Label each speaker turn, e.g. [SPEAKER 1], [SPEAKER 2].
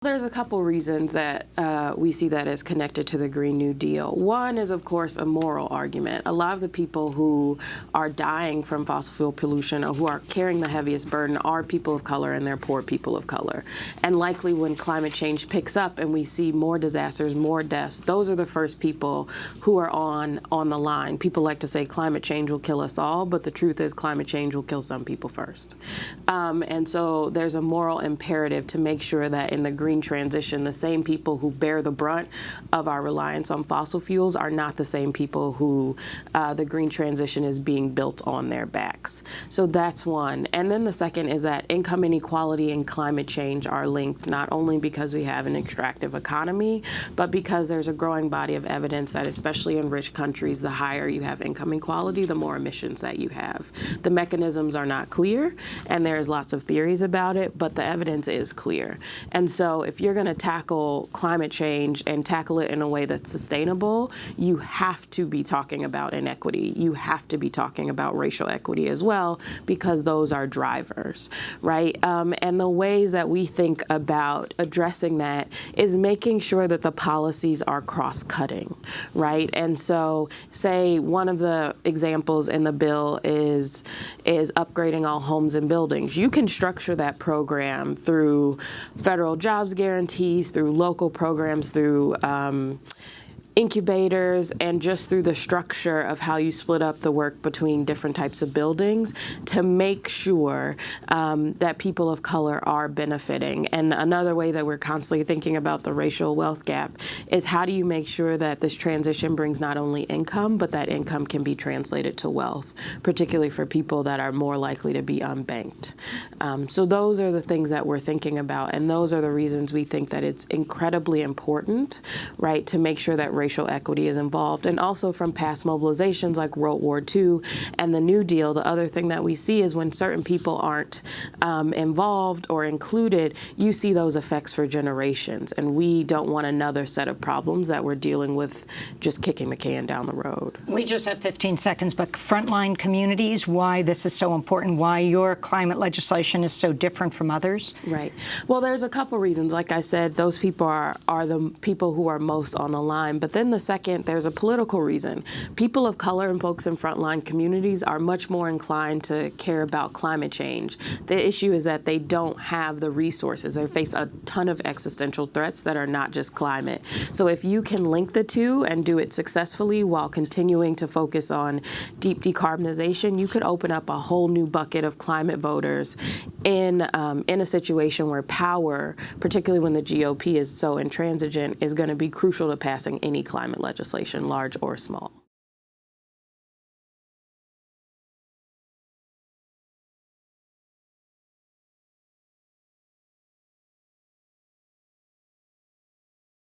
[SPEAKER 1] There's a couple reasons that we see that as connected to the Green New Deal. One is, of course, a moral argument. A lot of the people who are dying from fossil fuel pollution or who are carrying the heaviest burden are people of color, and they're poor people of color. And likely when climate change picks up and we see more disasters, more deaths, those are the first people who are on the line. People like to say climate change will kill us all, but the truth is climate change will kill some people first. And so there's a moral imperative to make sure that in the green transition, the same people who bear the brunt of our reliance on fossil fuels are not the same people who the green transition is being built on their backs. So that's one. And then the second is that income inequality and climate change are linked, not only because we have an extractive economy, but because there's a growing body of evidence that especially in rich countries, the higher you have income inequality, the more emissions that you have. The mechanisms are not clear, and there's lots of theories about it, but the evidence is clear. And so if you're going to tackle climate change and tackle it in a way that's sustainable, you have to be talking about inequity. You have to be talking about racial equity as well, because those are drivers, right? And the ways that we think about addressing that is making sure that the policies are cross-cutting, right? And so say one of the examples in the bill is upgrading all homes and buildings. You can structure that program through federal jobs guarantees, through local programs, through incubators, and just through the structure of how you split up the work between different types of buildings to make sure that people of color are benefiting. And another way that we're constantly thinking about the racial wealth gap is how do you make sure that this transition brings not only income, but that income can be translated to wealth, particularly for people that are more likely to be unbanked. So those are the things that we're thinking about, and those are the reasons we think that it's incredibly important, right, to make sure that racial equity is involved. And also from past mobilizations like World War II and the New Deal, the other thing that we see is when certain people aren't involved or included, you see those effects for generations. And we don't want another set of problems that we're dealing with just kicking the can down the road.
[SPEAKER 2] We just have 15 seconds, but frontline communities, why this is so important, why your climate legislation is so different from others?
[SPEAKER 1] Right. Well, there's a couple reasons. Like I said, those people are the people who are most on the line. But then the second, there's a political reason. People of color and folks in frontline communities are much more inclined to care about climate change. The issue is that they don't have the resources. They face a ton of existential threats that are not just climate. So if you can link the two and do it successfully while continuing to focus on deep decarbonization, you could open up a whole new bucket of climate voters in a situation where power, particularly when the GOP is so intransigent, is going to be crucial to passing any climate legislation, large or small.